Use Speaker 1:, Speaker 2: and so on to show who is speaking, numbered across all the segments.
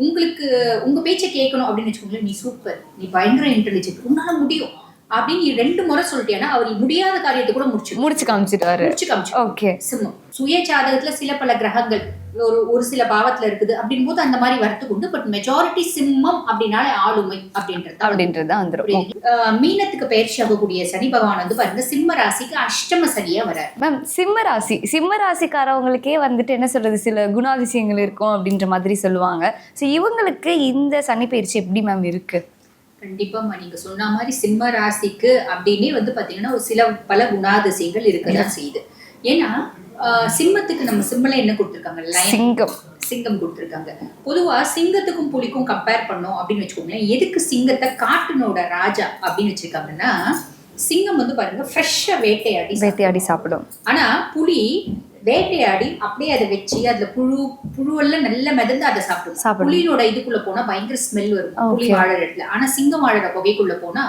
Speaker 1: உங்களுக்கு உங்க பேச்சை கேட்கணும் அப்படின்னு வச்சுக்கோங்களேன், நீ சூப்பர், நீ பயங்கர இன்டெலிஜென்ட், உன்னால முடியும் அப்படின்னு நீ 2 முறை சொல்லிட்டேன்னா அவர் முடியாத காரியத்தை கூட முடிச்சு காமிச்சிட்டாரு. ஓகே. சிம்மம் சுய ஜாதகத்துல சில பல கிரகங்கள் ஒரு சில பாவத்துல இருக்குது அப்படின் போது அந்த மாதிரி வரத்துக்கு உண்டு. பட் மெஜாரிட்டி சிம்மம் அப்படின்னாலே ஆளுமை அப்படின்றது வந்துடும். மீனத்துக்கு பயிற்சி ஆகக்கூடிய சனி பகவான் வந்து பாருங்க சிம்ம ராசிக்கு அஷ்டம சனியா வர.
Speaker 2: மேம் சிம்ம ராசிக்காரவங்களுக்கே வந்துட்டு என்ன சொல்றது, சில குணாதிசயங்கள் இருக்கும் அப்படின்ற மாதிரி சொல்லுவாங்க. ஸோ இவங்களுக்கு இந்த சனி பயிற்சி எப்படி மேம் இருக்கு?
Speaker 1: கண்டிப்பாமா நீங்க சொன்ன மாதிரி சிம்ம ராசிக்கு அப்படின்னே வந்து பாத்தீங்கன்னா ஒரு சில பல குணாதிசயங்கள் இருக்கதான் செய்யுது. ஏன்னா சிம்மத்துக்கு நம்ம சிம்மல என்ன கொடுத்துருக்காங்க, சிங்கம் கொடுத்துருக்காங்க. பொதுவா சிங்கத்துக்கும் புலிக்கும் கம்பேர் பண்ணோம் அப்படின்னு வச்சுக்கோங்களேன். எதுக்கு சிங்கத்தை காட்டினோட ராஜா அப்படின்னு வச்சிருக்காங்கன்னா, சிங்கம் வந்து பாருங்க ஃப்ரெஷ்ஷா வேட்டையாடி சாப்பிடும். ஆனா புலி வேட்டையாடி அப்படியே அதை வச்சு அதுல புழுவெல்லாம் நல்ல மிதந்து அதை சாப்பிடும். புலியோட இதுக்குள்ள போனா பயங்கர ஸ்மெல் வரும் புலி வாழற இடத்துல. ஆனா சிங்கம் வாழற புகைக்குள்ள போனா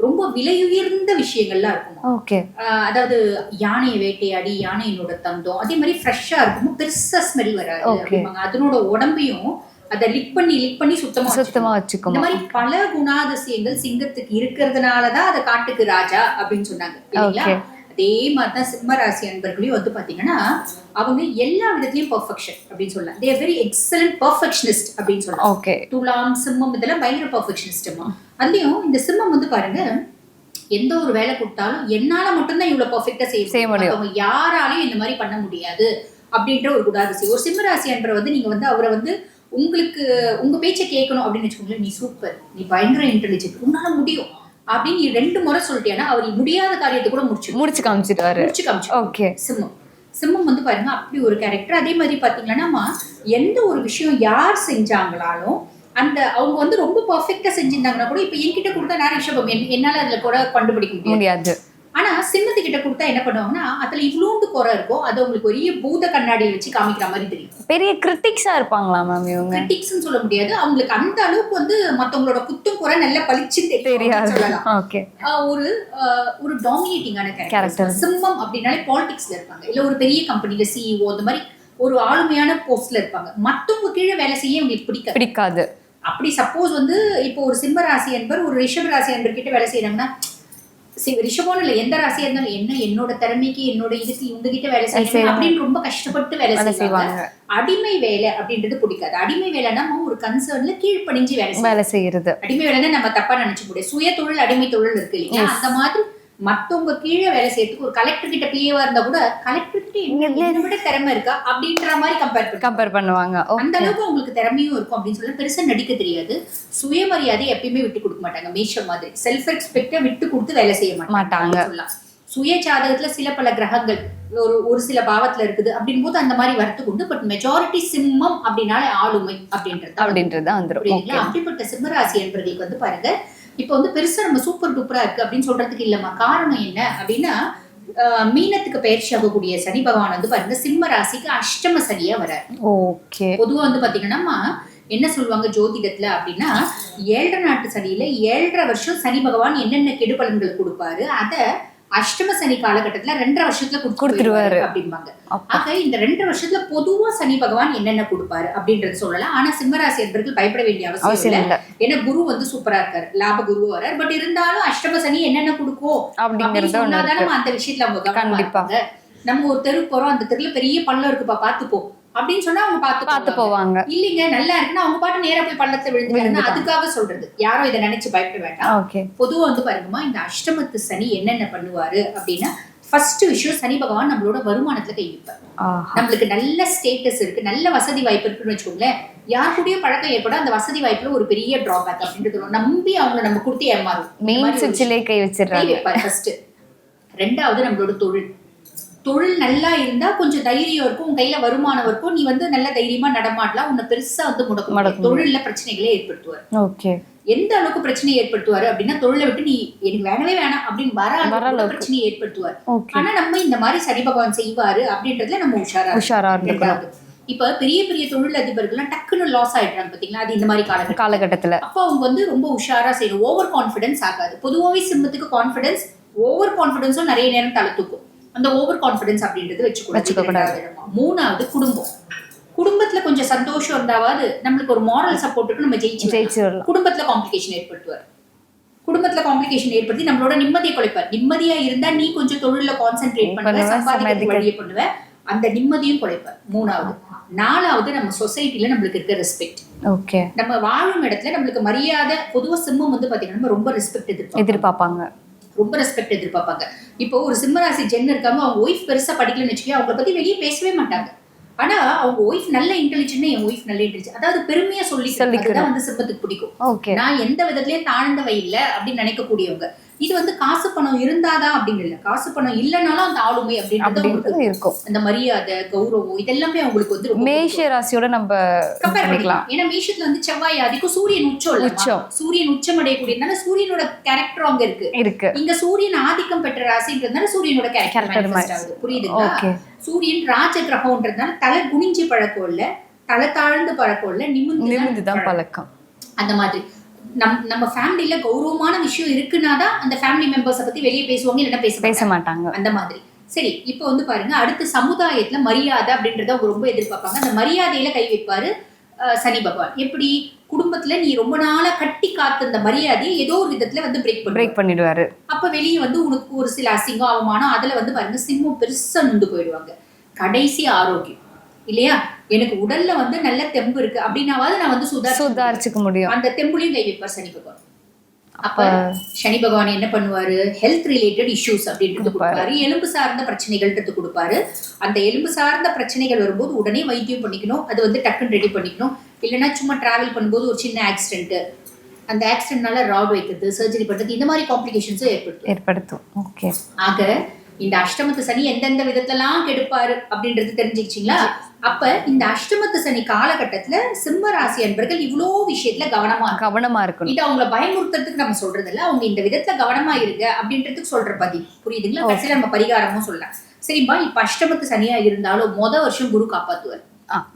Speaker 1: ரொம்ப விலையுயர்ந்த விஷயங்கள்லாம் இருக்கும். அதாவது யானையை வேட்டையாடி யானையினோட தந்தம் அதே மாதிரி ஃப்ரெஷ்ஷா இருக்கும், பெருசா ஸ்மெல் வராது அப்படிம்பாங்க. அதனோட உடம்பையும் அதை லிக் பண்ணி சுத்தமா வச்சுக்கணும். இந்த மாதிரி பல குணாதிசயங்கள் சிங்கத்துக்கு இருக்கிறதுனாலதான் அதை காட்டுக்கு ராஜா அப்படின்னு சொன்னாங்க இல்லைங்களா? அதே மாதிரிதான் சிம்ம ராசி அன்பர்களையும் வந்து பாத்தீங்கன்னா அவங்க எல்லா விதத்திலயும் பெர்ஃபெக்ஷன் அப்படின்னு சொல்லலாம். They are very excellent perfectionist அப்படின்னு சொல்லலாம். துலாம் சிம்மம் இதெல்லாம் பயங்கர பெர்ஃபெக்ஷனிஸ்ட்மா. அதுலயும் இந்த சிம்மம் வந்து பாருங்க எந்த ஒரு வேலை கொடுத்தாலும் என்னால மட்டும்தான் இவ்வளவு பெர்ஃபெக்டா செய்ய முடியும், அவங்க யாராலையும் இந்த மாதிரி பண்ண முடியாது அப்படின்ற ஒரு குணாதிசயம். ஒரு சிம்ம ராசி அன்பரை வந்து நீங்க வந்து அவரை வந்து உங்களுக்கு உங்க பேச்சை கேட்கணும் அப்படின்னு வச்சுக்கோங்களேன், நீ சூப்பர், நீ பயங்கர இன்டெலிஜென்ட், உன்னால முடியும் அப்படின்னு நீ 2 முறை சொல்லிட்டேன்னா அவர் முடியாத காரியத்தை கூட முடிச்சு காமிச்சிட்டாரு. ஓகே. சிம்மம் வந்து பாருங்க அப்படி ஒரு கேரக்டர். அதே மாதிரி பாத்தீங்கன்னா எந்த ஒரு விஷயம் யார் செஞ்சாங்களாலும் அந்த அவங்க வந்து ரொம்ப பெர்ஃபெக்ட்டா செஞ்சிருந்தாங்கன்னா கூட இப்ப என்கிட்ட கொடுத்தா நான் ரிஷபம் என்னால அதுல கூட கண்டுபிடிக்க முடியாது. ஆனா சிம்மத்துக்கிட்ட கொடுத்தா என்ன பண்ணுவாங்கன்னா அதுல இவ்வளோண்டு குறை இருக்கும், அது உங்களுக்கு பெரிய பூத கண்ணாடியை வச்சு காமிக்கிற மாதிரி தெரியும்.
Speaker 2: பெரிய கிரிட்டிக்ஸா இருப்பாங்களா மேம் இவங்க?
Speaker 1: கிரிட்டிக்ஸ்னு சொல்ல முடியாது, அவங்களுக்கு அந்த அளவுக்கு வந்து மத்தவங்களோட குத்தும் குறை நல்லா பளிச்சு தெரியாது சொல்லலாம்.
Speaker 2: ஓகே.
Speaker 1: ஒரு டாமினேட்டிங்கான கேரக்டர். சிம்மம் அப்படின்னாலே பாலிடிக்ஸ்ல இருப்பாங்க, இல்ல ஒரு பெரிய கம்பெனில சிஇஓ அந்த மாதிரி ஒரு ஆளுமையான போஸ்ட்ல இருப்பாங்க. மத்தவங்க கீழே வேலை செய்ய உங்களுக்கு பிடிக்காது. அப்படி சப்போஸ் வந்து இப்போ ஒரு சிம்ம ராசி என்பர் ஒரு ரிஷப ராசி என்பர் கிட்ட வேலை செய்யறாங்கன்னா, ரிஷபம் இல்ல எந்த ராசியா இருந்தாலும் என்ன என்னோட திறமைக்கு என்னோட இதுக்கு இவங்க கிட்ட வேலை செய்யணும் அப்படின்னு ரொம்ப கஷ்டப்பட்டு வேலை செய்வாங்க. அடிமை வேலை அப்படின்றது பிடிக்காது. அடிமை வேலைன்னா ஒரு கன்சர்ன்ல கீழ்ப்படிஞ்சு வேலை செய்யறது. அடிமை வேலைன்னா நம்ம தப்பா நினைச்சு முடியாது. சுய தொழில் அடிமை தொழில் இருக்கு இல்லையா? அந்த மாதிரி மத்தவங்க கீழே வேலை செய்யறதுக்கு ஒரு கலெக்டர் கிட்ட பிஏவா இருந்தா கூட கலெக்டர் கிட்ட என்ன விட திறமை இருக்கா அப்படின்ற மாதிரி கம்பேர் பண்ணுவாங்க. அந்த அளவுக்கு அவங்களுக்கு திறமையும் இருக்கும் அப்படின்னு சொல்லி பெருசா நடிக்க தெரியாது. சுயமரியாதை எப்பயுமே விட்டு கொடுக்க மாட்டாங்க. மேஷம் மாதிரி செல்ஃப் ரெஸ்பெக்ட விட்டு கொடுத்து வேலை செய்ய மாட்டாங்க சொல்லலாம். சுய ஜாதகத்துல சில பல கிரகங்கள் ஒரு சில பாவத்துல இருக்குது அப்படின் போது அந்த மாதிரி வரத்துக்கு உண்டு. பட் மெஜாரிட்டி சிம்மம் அப்படின்னாலே ஆளுமை அப்படின்றது வந்துடும். அப்படிப்பட்ட சிம்மராசி என்பவர்களுக்கு வந்து பாருங்க இப்ப வந்து பெருசா நம்ம சூப்பர் டூப்பரா இருக்கு அப்படின்னு சொல்றதுக்கு இல்லம்மா. காரணம் என்ன அப்படின்னா மீனத்துக்கு பயிற்சி ஆகக்கூடிய சனி பகவான் வந்து பாருங்க சிம்ம ராசிக்கு அஷ்டம சனியா வராரு. பொதுவா வந்து பாத்தீங்கன்னா என்ன சொல்லுவாங்க ஜோதிடத்துல அப்படின்னா 7 நாட்டு சனியில 7.5 வருஷம் சனி பகவான் என்னென்ன கெடுபலன்கள் கொடுப்பாரு அத அஷ்டம சனி காலகட்டத்துல 2.5 வருஷத்துல கொடுத்துருவாரு அப்படிம்பாங்க. ஆக இந்த 2.5 வருஷத்துல பொதுவா சனி பகவான் என்னென்ன கொடுப்பாரு அப்படின்றது சொல்லலாம். ஆனா சிம்மராசி என்பவர்கள் பயப்பட வேண்டிய அவசியம் இல்லை. ஏன்னா குரு வந்து சூப்பரா இருக்காரு, லாப குரு வராரு. பட் இருந்தாலும் அஷ்டம சனி என்னென்ன கொடுக்கும் அப்படின்னு சொன்னாதான் நம்ம அந்த விஷயத்துல அவங்க கண்டிப்பாங்க. நம்ம ஒரு தெரு போறோம், அந்த தெருல பெரிய பள்ளம் இருக்குப்பா பாத்துப்போ அப்படின்னு சொன்னா அவங்க பார்த்து போவாங்க. இல்லைங்க நல்லா இருக்குன்னா அவங்க பாட்டு நேரா போய் பள்ளத்தை விழுந்து அதுக்காக சொல்றது. யாரும் இதை நினைச்சு பயப்பட வேண்டாம். பொதுவா வந்து பாருங்கம்மா இந்த அஷ்டமத்து சனி என்னென்ன பண்ணுவாரு அப்படின்னா ஃபர்ஸ்ட் விஷயம் சனி பகவான் நம்மளோட வருமானத்துல கை வைப்பார். நம்மளுக்கு நல்ல ஸ்டேட்டஸ் இருக்கு, நல்ல வசதி வாய்ப்பு இருக்குன்னு வச்சுக்கோங்களேன். யார் கூடயும் பழக்கம் ஏற்பட அந்த வசதி வாய்ப்புல ஒரு பெரிய டிராபேக் அப்படின்றது நம்பி அவங்க நம்ம கொடுத்து ஏமாறும். கை வச்சிருப்பாரு ஃபர்ஸ்ட். 2வது நம்மளோட தொழில் நல்லா இருந்தா கொஞ்சம் தைரியம் இருக்கும், கையில வருமானம் இருக்கும், நீ வந்து நல்ல தைரியமா நடமாடலாம், உன்னை பெருசா வந்து முடக்கும். தொழில பிரச்சனைகளை ஏற்படுத்துவார். எந்த அளவுக்கு பிரச்சனை ஏற்படுத்துவாரு அப்படின்னா தொழிலை விட்டு நீ எனக்கு வேணவே வேணாம் அப்படின்னு வர பிரச்சனையை ஏற்படுத்துவார். ஆனா நம்ம இந்த மாதிரி சனி பகவான் செய்வாரு அப்படின்றதுல நம்ம உஷாரா இருக்கலாம். இப்ப பெரிய பெரிய தொழில் அதிபர்கள் டக்குன்னு லாஸ் ஆயிடுறாங்க பாத்தீங்களா, அது இந்த மாதிரி காலகட்டத்துல. அப்ப அவங்க வந்து ரொம்ப உஷாரா செய்யணும். ஓவர் கான்பிடன்ஸ் ஆகாது. பொதுவாவே சிம்மத்துக்கு கான்பிடன்ஸ் ஓவர் கான்பிடன்ஸும் நிறைய நேரம் தலை தூக்கும். அந்த ஓவர் கான்பிடன்ஸ் அப்படின்றது வச்சுக்கூடாது. 3வது குடும்பத்துல கொஞ்சம் கொஞ்சம் சந்தோஷம் இருந்தாவது நம்மளுக்கு ஒரு மாரல் சப்போர்ட்டுக்கு நம்ம ஜெயிச்சு
Speaker 2: வரலாம்.
Speaker 1: குடும்பத்துல காம்ப்ளிகேஷன் ஏற்படுத்துவார். குடும்பத்துல காம்ப்ளிகேஷன் ஏற்படுத்தி நம்மளோட நிம்மதியை குலைப்பார். நிம்மதியா இருந்தா நீ கொஞ்சம் தொழில கான்சென்ட்ரேட் பண்ணுவ, சம்பாதிக்க வழியை பண்ணுவ, அந்த நிம்மதியும் குலைப்பார். 3வது. 4வது நம்ம சொசைட்டில நம்மளுக்கு இருக்க ரெஸ்பெக்ட்.
Speaker 2: ஓகே.
Speaker 1: நம்ம வாழும் இடத்துல நம்மளுக்கு மரியாதை. பொதுவா சிம்மம் வந்து பாத்தீங்கன்னா ரொம்ப ரெஸ்பெக்ட்
Speaker 2: எதிர்பார்ப்பாங்க.
Speaker 1: ரொம்ப ரெஸ்பெக்ட் எதிர்பார்ப்பாங்க. இப்போ ஒரு சிம்மராசி ஜென் இருக்காங்க, அவங்க ஒய்ஃப் பெருசா படிக்கலன்னு வச்சுக்கோங்க, அவங்கள பத்தி வெளியே பேசவே மாட்டாங்க. ஆனா அவங்க ஒய்ஃப் நல்ல இன்டெலிஜென்ட், என் ஒய்ஃப் நல்ல இன்டெலிஜென்ட், அதாவது பெருமையா சொல்லிக்கிறதுதான் வந்து சிம்மத்துக்கு பிடிக்கும். நான் எந்த விதத்திலயும் தாழ்ந்தவை இல்லை அப்படின்னு நினைக்கக்கூடியவங்க. இது வந்து காசு பணம் இருந்தாதான் அப்படின்னு இல்லை, காசு பணம் இல்லைனாலும் அந்த ஆளுமை அப்படின்றது இருக்கும். அந்த மரியாதை, கௌரவம், இதெல்லாமே அவங்களுக்கு வந்து
Speaker 2: மேஷ ராசியோட நம்ம கம்பேர் பண்ணிக்கலாம்.
Speaker 1: ஏன்னா மேஷத்துல வந்து செவ்வாய் ஆதிக்கும், சூரியன் உச்சம், சூரியன் உச்சம் அடையக்கூடியதுனால சூரியனோட கேரக்டர் அங்க இருக்கு. இங்க சூரியன் ஆதிக்கம் பெற்ற ராசின்றதுனால சூரியனோட கேரக்டர் புரியுதுங்களா? சூரியன் ராஜ கிரகம்ன்றதுனால தலை குனிஞ்சு பழக்கம் இல்ல, தலை தாழ்ந்து பழக்கம் இல்ல, நிமிர்ந்துதான் பழக்கம். அந்த மாதிரி நம்ம ஃபேமிலில கௌரவமான விஷயம் இருக்குனாதான் அந்த ஃபேமிலி மெம்பர்ஸை பத்தி வெளியே பேசுவாங்க, இல்லைன்னா பேச மாட்டாங்க. அந்த மாதிரி. சரி, இப்போ வந்து பாருங்க, அடுத்து சமுதாயத்துல மரியாதை அப்படின்றத அவங்க ரொம்ப எதிர்பார்ப்பாங்க. அந்த மரியாதையில கை வைப்பாரு சனி பகவான். எப்படி? குடும்பத்துல நீ ரொம்ப நாளா கட்டி காத்து அந்த மரியாதையை ஏதோ ஒரு விதத்துல வந்து பிரேக் பண்ணிடுவாரு. அப்ப வெளியே வந்து உனக்கு ஒரு சில அசிங்கம், அவமானம், அதுல வந்து பாருங்க சிம்மம் பெருசா நொந்து போயிடுவாங்க. கடைசி ஆரோக்கியம் இல்லையா? எனக்கு உடல்ல வந்து நல்ல தெம்பு இருக்கு அப்படின்னாவது நான் வந்து சுதாரிச்சுக்க முடியும். அந்த தெம்புலையும் கை வைப்பார் சனி பகவான். அப்ப சனி பகவான் என்ன பண்ணுவாரு? ஹெல்த் ரிலேட்டட் இஷ்யூஸ் அப்படின்றது கொடுப்பாரு, எலும்பு சார்ந்த பிரச்சனைகள்ன்றது கொடுப்பாரு. அந்த எலும்பு சார்ந்த பிரச்சனைகள் வரும்போது உடனே வைத்தியம் பண்ணிக்கணும், அது வந்து டக்குன்னு ரெடி பண்ணிக்கணும். இல்லைன்னா சும்மா டிராவல் பண்ணும்போது ஒரு சின்ன ஆக்சிடென்ட், அந்த ஆக்சிடென்ட்னால ராட் வைக்கிறது, சர்ஜரி பண்றது, இந்த மாதிரி காம்ப்ளிகேஷன்ஸும் ஏற்படுத்தும். ஓகே. ஆக இந்த அஷ்டமத்து சனி எந்தெந்த விதத்தெல்லாம் கெடுப்பாரு அப்படின்றது தெரிஞ்சுக்கிச்சிங்களா? அப்ப இந்த அஷ்டமத்து சனி காலகட்டத்துல சிம்ம ராசி அன்பர்கள் இவ்வளோ விஷயத்துல கவனமா இருக்கணும். இது அவங்களை பயமுறுத்துறதுக்கு நம்ம சொல்றது இல்ல, அவங்க இந்த விதத்துல கவனமா இருங்க அப்படின்றதுக்கு சொல்ற பதில். புரியுதுங்களா? கடைசியில நம்ம பரிகாரமும் சொல்லலாம். சரிப்பா, இப்ப அஷ்டமத்து சனியா இருந்தாலும் வருஷம் குரு காப்பாத்துவார்.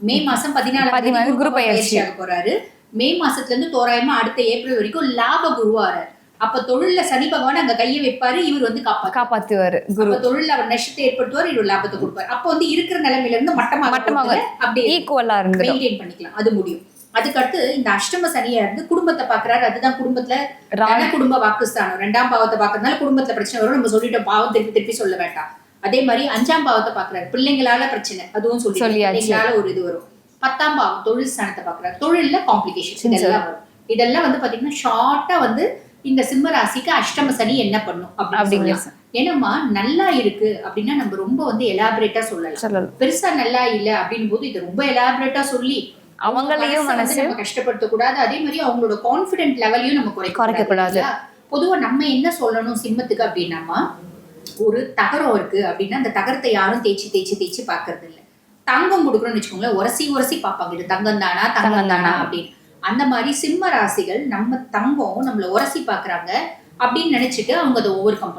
Speaker 1: மே மாசம் 14 குரு பயிற்சியாக போறாரு. மே மாசத்துல இருந்து தோராயமா அடுத்த ஏப்ரல் வரைக்கும் லாப குருவாரார். அப்ப தொழில சனி பகவான் அங்க கையை வைப்பாரு, இவர் வந்து காப்பாத்துவாரு. தொழில அவர் நஷ்டத்தை ஏற்படுத்துவார், இவர் லாபத்தை கொடுப்பாரு. அப்ப வந்து இருக்கிற நிலைமையில இருந்து மட்டமாக அப்படியே ஈக்குவலா இருந்து மெயின்டைன் பண்ணிக்கலாம், அது முடியும். அதுக்கடுத்து இந்த அஷ்டம சனியா இருந்து குடும்பத்தை பாக்குறாரு. அதுதான் குடும்பத்துல குடும்ப வாக்குஸ்தானம். 2ஆம் பாவத்தை பாக்குறதுனால குடும்பத்துல பிரச்சனை வரும். நம்ம சொல்லிட்டோம், பாவம் திருப்பி சொல்ல வேண்டாம். அதே மாதிரி 5ஆம் பாவத்தை பாக்குறாரு, பிள்ளைங்களால பிரச்சனை, அதுவும் சொல்லியால ஒரு இது வரும். 10ஆம் பாவம் தொழில் ஸ்தானத்தை பாக்குறாரு, தொழில்ல காம்ப்ளிகேஷன் இதெல்லாம் வரும். இதெல்லாம் வந்து பாத்தீங்கன்னா ஷார்ட்டா வந்து இந்த சிம்ம ராசிக்கு அஷ்டம சனி என்ன பண்ணும் அப்படிங்க. ஏன்னா நல்லா இருக்கு அப்படின்னா நம்ம ரொம்ப வந்து எலாபரேட்டா சொல்லலாம். பெருசா நல்லா இல்ல அப்படின் போது இது ரொம்ப எலாபரேட்டா சொல்லி அவங்களையும் நம்ம கஷ்டப்படுத்த கூடாது. அதே மாதிரி அவங்களோட கான்பிடென்ட் லெவலையும் நம்ம குறைக்க கூடாது. பொதுவா நம்ம என்ன சொல்லணும் சிம்மத்துக்கு அப்படின்னா, ஒரு தகரம் இருக்கு அப்படின்னா அந்த தகரத்தை யாரும் தேய்ச்சி பாக்குறது இல்ல. தங்கம் கொடுக்கணும்னு வச்சுக்கோங்களேன், உரசி பார்ப்பாங்க, இது தங்கம் தானா அப்படின்னு. அந்த மாதிரி சிம்ம ராசிகள் நம்ம தங்கம் நம்மள உரசி பாக்குறாங்க அப்படின்னு நினைச்சிட்டு அவங்க அதை ஓவர் கம்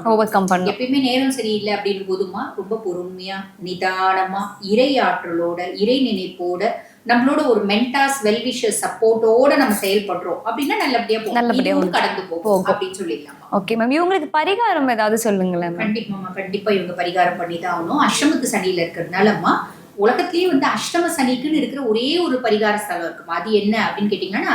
Speaker 1: பண்ணணும். எப்பயுமே நேரம் சரியில்லை அப்படின்னு போதுமா ரொம்ப பொறுமையா நிதானமா இறை ஆற்றலோட இறை நினைப்போட நம்மளோட ஒரு மென்டாஸ் வெல்விஷர் சப்போர்ட்டோட நம்ம செயல்படுறோம் அப்படின்னா நல்லபடியா கடந்து போகும் அப்படின்னு சொல்லிடலாம்.
Speaker 2: ஓகே மேம், இவங்களுக்கு பரிகாரம் ஏதாவது சொல்லுங்களேன்.
Speaker 1: கண்டிப்பா இவங்க பரிகாரம் பண்ணிதான் ஆகணும். அஷ்டமத்து சனியில இருக்கிறதுனாலம்மா உலகத்திலேயே வந்து அஷ்டம சனிக்குன்னு இருக்கிற ஒரே ஒரு பரிகார ஸ்தலம் இருக்கும். அது என்ன அப்படின்னு கேட்டீங்கன்னா,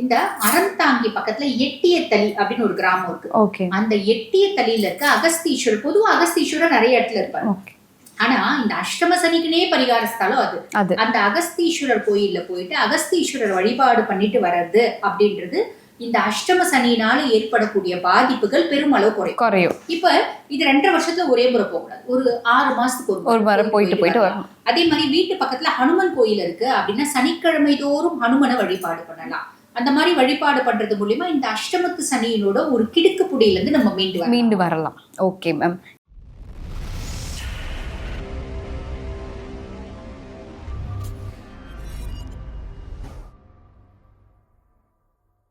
Speaker 1: இந்த அறந்தாங்கி பக்கத்துல எட்டியத்தளி அப்படின்னு ஒரு கிராமம் இருக்கு. அந்த எட்டியத்தளியில இருக்க அகஸ்தீஸ்வரர், பொதுவா அகஸ்தீஸ்வரர் நிறைய இடத்துல இருப்பாரு. ஆனா இந்த அஷ்டம சனிக்குனே பரிகார ஸ்தலம் அது. அந்த அகஸ்தீஸ்வரர் கோயில்ல போயிட்டு அகஸ்தீஸ்வரர் வழிபாடு பண்ணிட்டு வர்றது அப்படின்றது இந்த அஷ்டம சனியினால ஏற்படக்கூடிய பாதிப்புகள் பெருமளவு குறையும். இப்ப இது 2.5 வருஷத்துல ஒரே முறை போகக்கூடாது, ஒரு 6 மாசத்துக்கு ஒரு முறை போயிட்டு வரணும். அதே மாதிரி வீட்டு பக்கத்துல ஹனுமன் கோயில் இருக்கு அப்படின்னா சனிக்கிழமை தோறும் ஹனுமனை வழிபாடு பண்ணலாம். அந்த மாதிரி வழிபாடு பண்றது மூலியமா இந்த அஷ்டமத்து சனியினோட ஒரு கிடுக்கு புடியில இருந்து நம்ம மீண்டு வரலாம்.
Speaker 2: Okay ma'am.